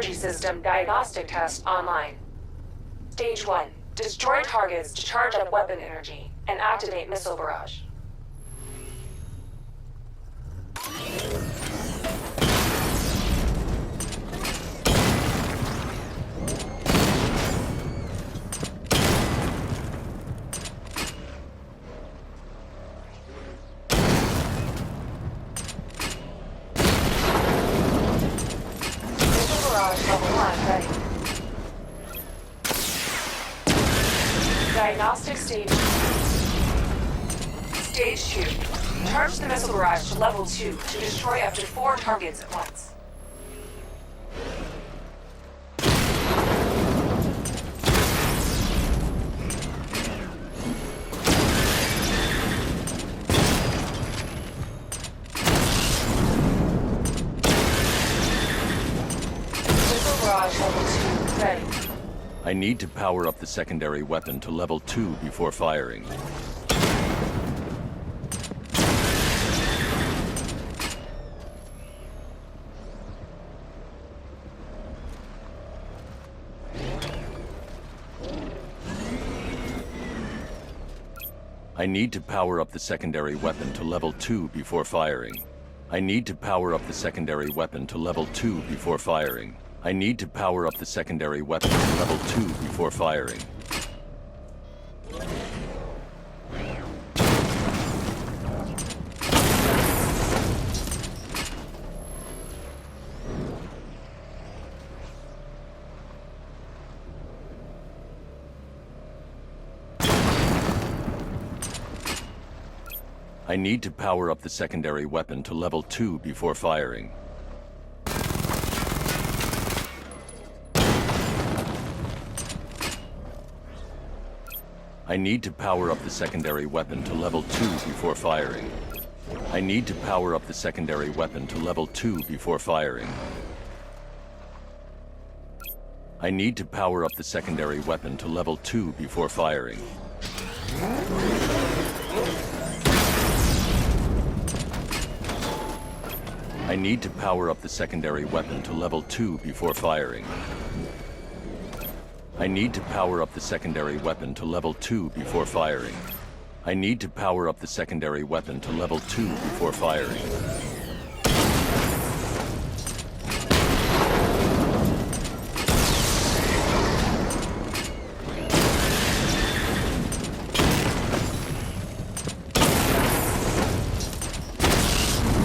energy system diagnostic test online. Stage 1. Destroy targets to charge up weapon energy and activate missile barrage. Missile barrage level 1 ready. Diagnostic stage. Stage 2. Charge the missile barrage to level 2 to destroy up to 4 targets at once. Missile barrage level 2 ready. I need to power up the secondary weapon to level 2 before firing. I need to power up the secondary weapon to level 2 before firing. I need to power up the secondary weapon to level 2 before firing. I need to power up the secondary weapon to level 2 before firing. I need to power up the secondary weapon to level 2 before firing. I need to power up the secondary weapon to level 2 before firing. I need to power up the secondary weapon to level 2 before firing. I need to power up the secondary weapon to level 2 before firing. I need to power up the secondary weapon to level 2 before firing. I need to power up the secondary weapon to level 2 before firing. I need to power up the secondary weapon to level 2 before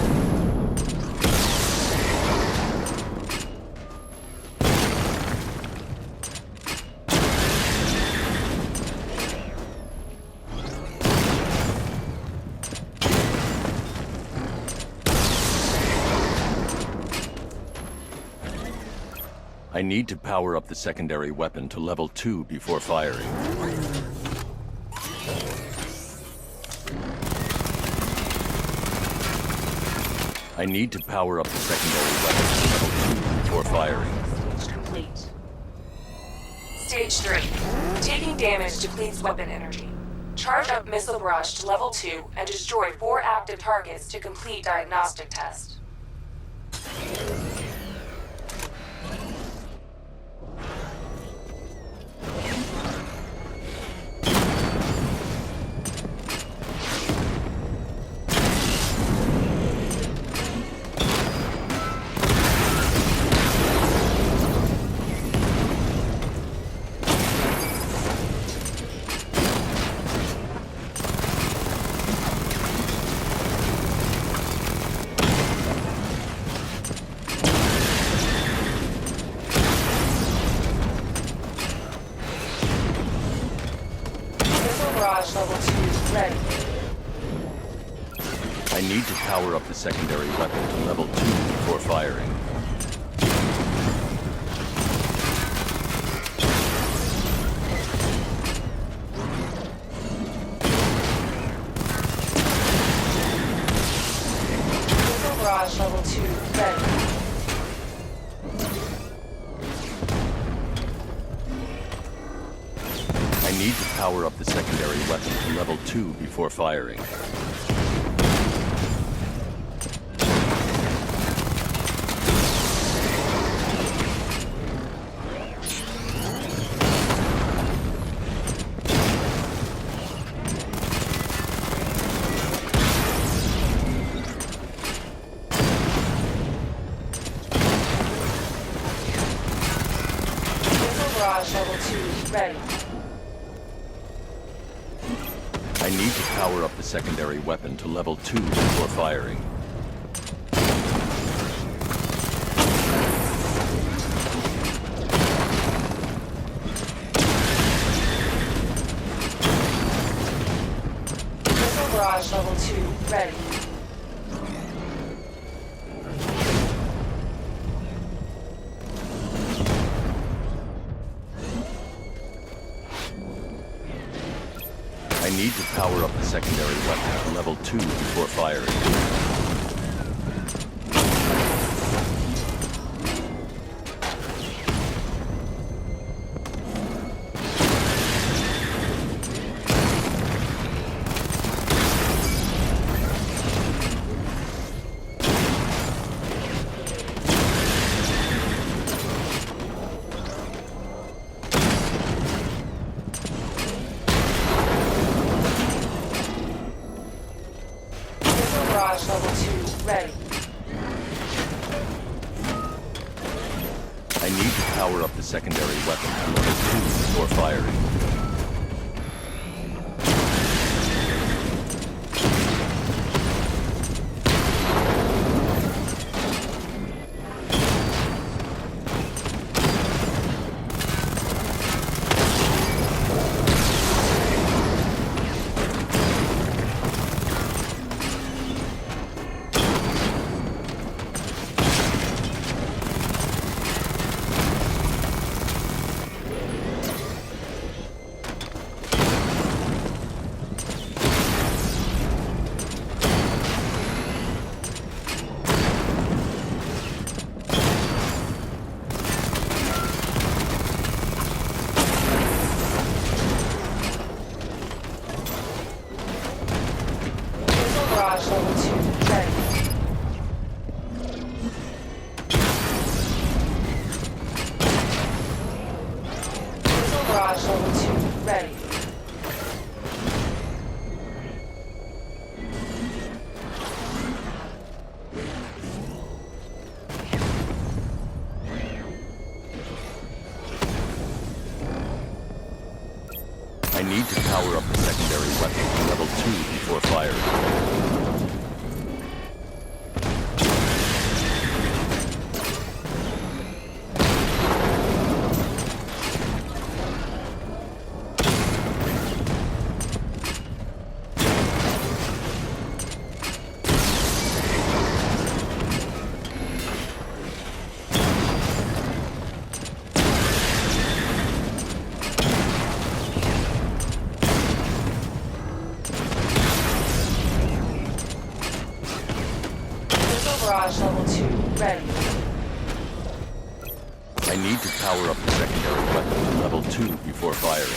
firing. I need to power up the secondary weapon to level 2 before firing. I need to power up the secondary weapon to level 2 before firing. Stage complete. Stage 3. Taking damage depletes weapon energy. Charge up missile barrage to level 2 and destroy 4 active targets to complete diagnostic test. Barrage level 2 ready. I need to power up the secondary weapon to level 2 before firing. Missile barrage level 2 ready. I need to power up the secondary weapon to level 2 before firing. barrage level 2 ready. I need to power up the secondary weapon to level 2 before firing. Missile barrage level 2 ready. I need to power up the secondary weapon to level 2 before firing. Barrage level 2 ready. I need to power up the secondary weapon to level 2 before firing. Barrage level 2 ready. Missile barrage level 2 ready. I need to power up the secondary weapon to level 2 before firing. Barrage level 2 ready. I need to power up the secondary weapon to level 2 before firing.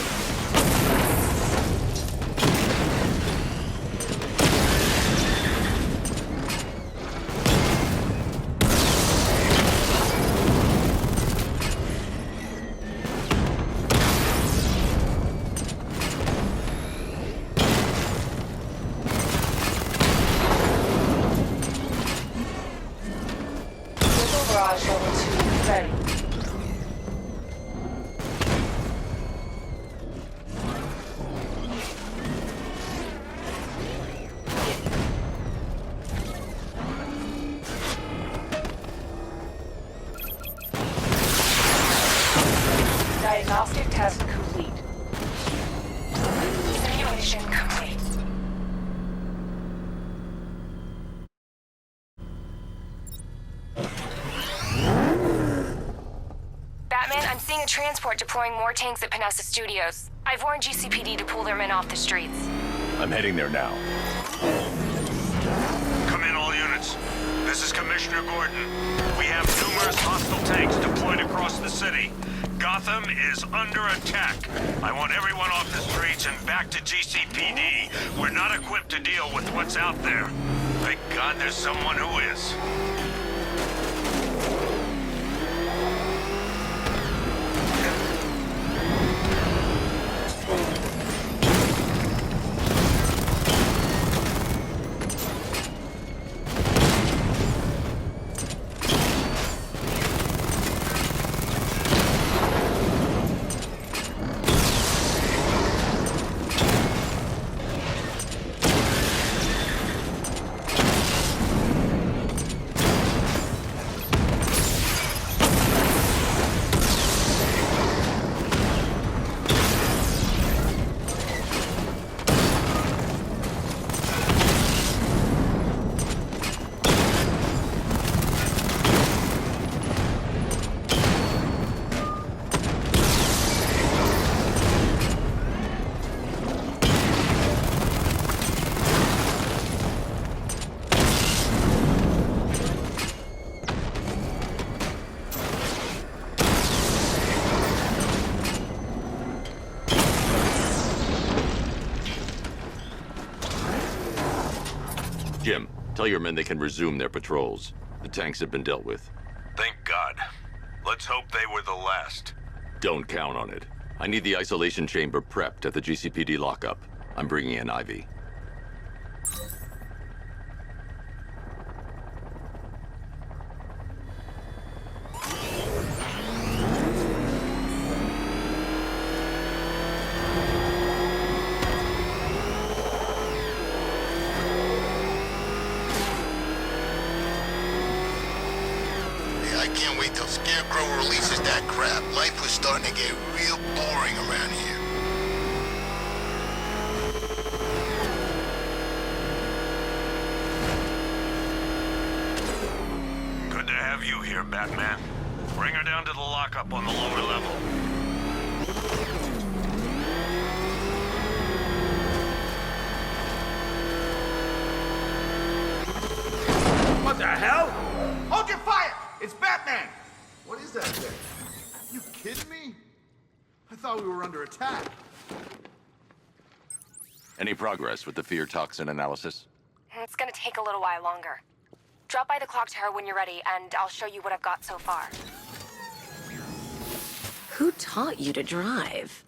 Barrage level 2 ready. Diagnostic test complete. Simulation complete. Batman, I'm seeing a transport deploying more tanks at Panessa Studios. I've warned GCPD to pull their men off the streets. I'm heading there now. Come in, all units. This is Commissioner Gordon. We have numerous hostile tanks deployed across the city. Gotham is under attack. I want everyone off the streets and back to GCPD. We're not equipped to deal with what's out there. Thank God there's someone who is. Jim, tell your men they can resume their patrols. The tanks have been dealt with. Thank God. Let's hope they were the last. Don't count on it. I need the isolation chamber prepped at the GCPD lockup. I'm bringing in Ivy. I can't wait till Scarecrow releases that crap. Life was starting to get real boring around here. Good to have you here, Batman. Bring her down to the lockup on the lower level. What the hell? Hold your fire! It's Batman! What is that thing? You kidding me? I thought we were under attack. Any progress with the fear toxin analysis? It's gonna take a little while longer. Drop by the clock tower when you're ready, and I'll show you what I've got so far. Who taught you to drive?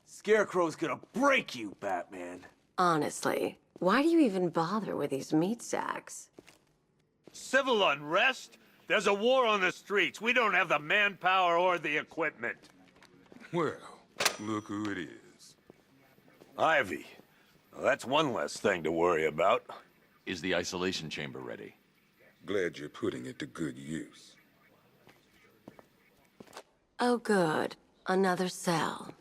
Scarecrow's gonna break you, Batman. Honestly, why do you even bother with these meat sacks? Civil unrest? There's a war on the streets. We don't have the manpower or the equipment. Well, look who it is. Ivy. Well, that's one less thing to worry about. Is the isolation chamber ready? Glad you're putting it to good use. Oh good, another cell.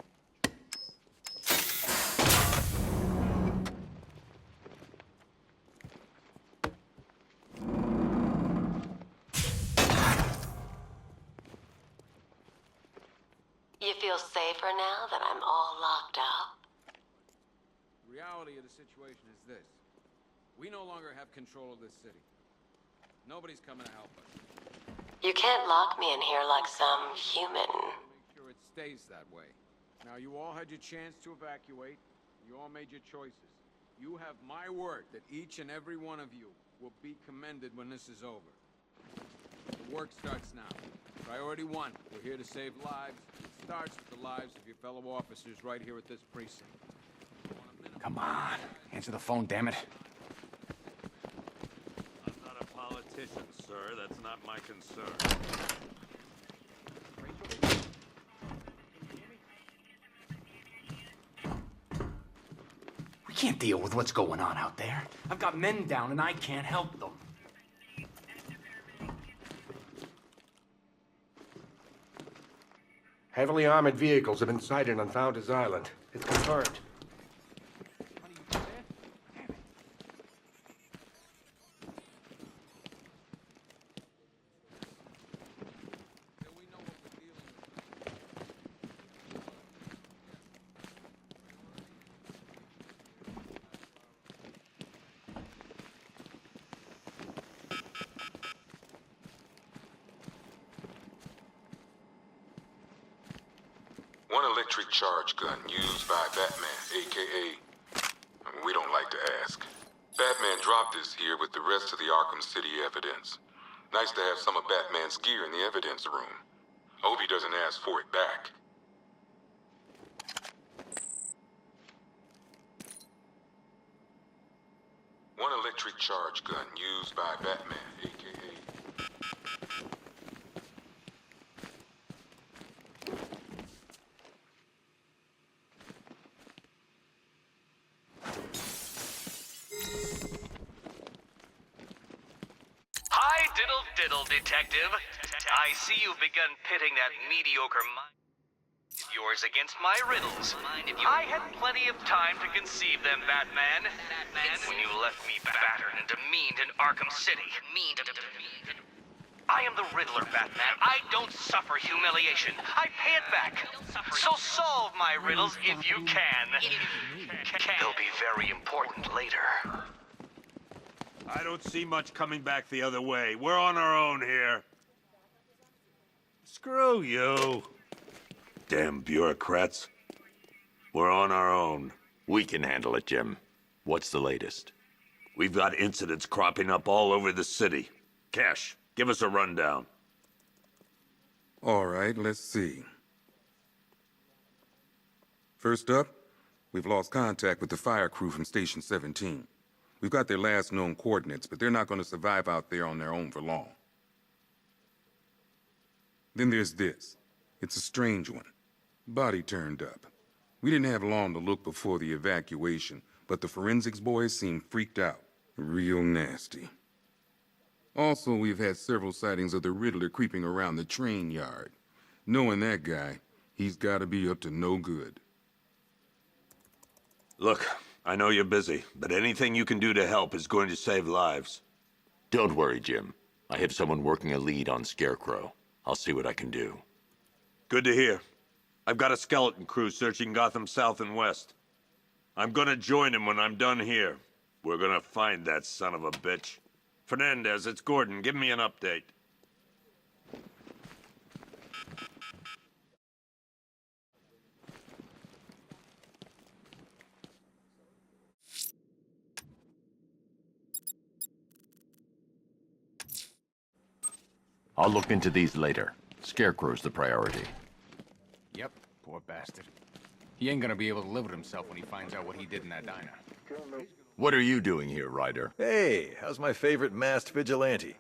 You feel safer now that I'm all locked up? The reality of the situation is this. We no longer have control of this city. Nobody's coming to help us. You can't lock me in here like some human. Make sure it stays that way. Now, you all had your chance to evacuate. You all made your choices. You have my word that each and every one of you will be commended when this is over. The work starts now. Priority 1, we're here to save lives. It starts with the lives of your fellow officers right here at this precinct. Come on. Answer the phone, damn it. I'm not a politician, sir. That's not my concern. We can't deal with what's going on out there. I've got men down and I can't help them. Heavily armored vehicles have been sighted on Founders Island. It's confirmed. One electric charge gun used by Batman, a.k.a. We don't like to ask. Batman dropped this here with the rest of the Arkham City evidence. Nice to have some of Batman's gear in the evidence room. Hope he doesn't ask for it back. One electric charge gun used by Batman, a.k.a. Hi, diddle diddle, detective. I see you've begun pitting that mediocre mind of yours against my riddles. I had plenty of time to conceive them, Batman. When you left me battered and demeaned in Arkham City. I am the Riddler, Batman. I don't suffer humiliation. I pay it back. So solve my riddles if you can. They'll be very important later. I don't see much coming back the other way. We're on our own here. Screw you. Damn bureaucrats. We're on our own. We can handle it, Jim. What's the latest? We've got incidents cropping up all over the city. Cash, give us a rundown. All right, let's see. First up, we've lost contact with the fire crew from Station 17. We've got their last known coordinates, but they're not going to survive out there on their own for long. Then there's this. It's a strange one. Body turned up. We didn't have long to look before the evacuation, but the forensics boys seemed freaked out. Real nasty. Also, we've had several sightings of the Riddler creeping around the train yard. Knowing that guy, he's got to be up to no good. Look, I know you're busy, but anything you can do to help is going to save lives. Don't worry, Jim. I have someone working a lead on Scarecrow. I'll see what I can do. Good to hear. I've got a skeleton crew searching Gotham South and West. I'm gonna join him when I'm done here. We're gonna find that son of a bitch. Fernandez, it's Gordon. Give me an update. I'll look into these later. Scarecrow's the priority. Yep, poor bastard. He ain't gonna be able to live with himself when he finds out what he did in that diner. What are you doing here, Ryder? Hey, how's my favorite masked vigilante?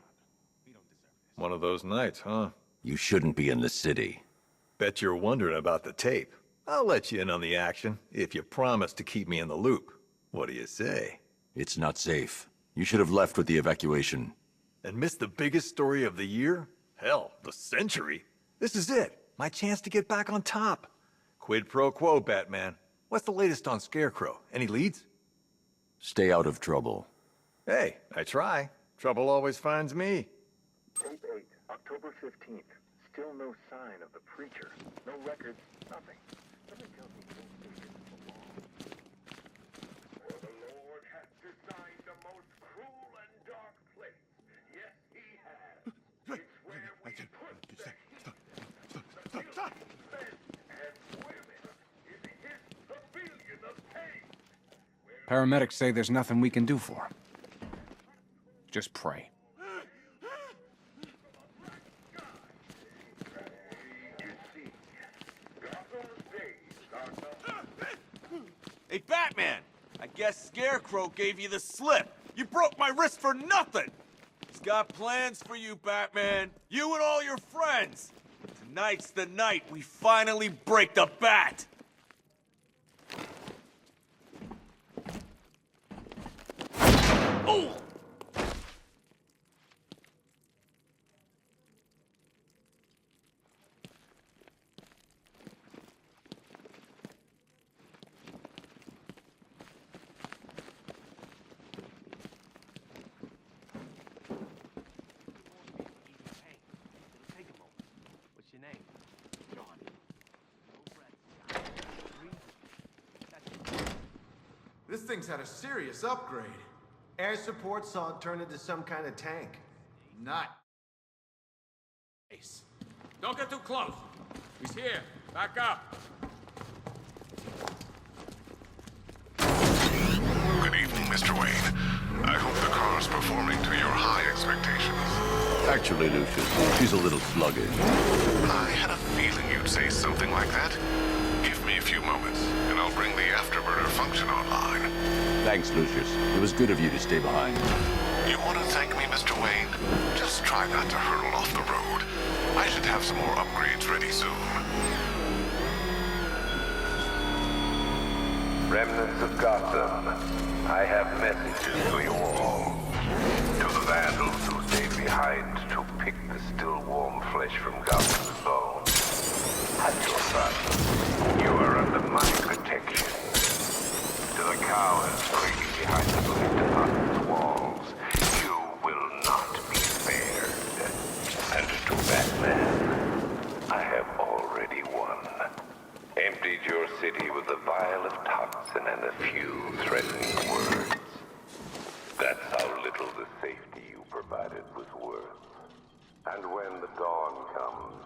One of those nights, huh? You shouldn't be in the city. Bet you're wondering about the tape. I'll let you in on the action, if you promise to keep me in the loop. What do you say? It's not safe. You should have left with the evacuation. And missed the biggest story of the year? Hell, the century. This is it. My chance to get back on top. Quid pro quo, Batman. What's the latest on Scarecrow? Any leads? Stay out of trouble. Hey, I try. Trouble always finds me. Tape 8, October 15th. Still no sign of the preacher. No records, nothing. Something tells me those agents belong. For the Lord hath designed the most cruel and dark place. Yes, he has. It's where we put the heat. Stop. Men and women in his pavilion of pain. Paramedics say there's nothing we can do for him. Just pray. Hey, Batman! I guess Scarecrow gave you the slip. You broke my wrist for nothing! He's got plans for you, Batman. You and all your friends. Tonight's the night we finally break the bat! Oh! This thing's had a serious upgrade. Air support saw it turn into some kind of tank. Not. Don't get too close. He's here. Back up. Good evening, Mr. Wayne. I hope the car's performing to your high expectations. Actually, Lucius, she's a little sluggish. I had a feeling you'd say something like that. Give me a few moments, and I'll bring the afterburner function online. Thanks, Lucius. It was good of you to stay behind. You want to thank me, Mr. Wayne? Just try not to hurtle off the road. I should have some more upgrades ready soon. Remnants of Gotham, I have messages for you all. To the vandals who stayed behind to pick the still warm flesh from Gotham's bones. At your front, you are under my protection. To the cowards creeping behind the police department's walls, you will not be spared. And to Batman, I have already won. Emptied your city with a vial of toxin and a few threatening words. That's how little the safety you provided was worth. And when the dawn comes,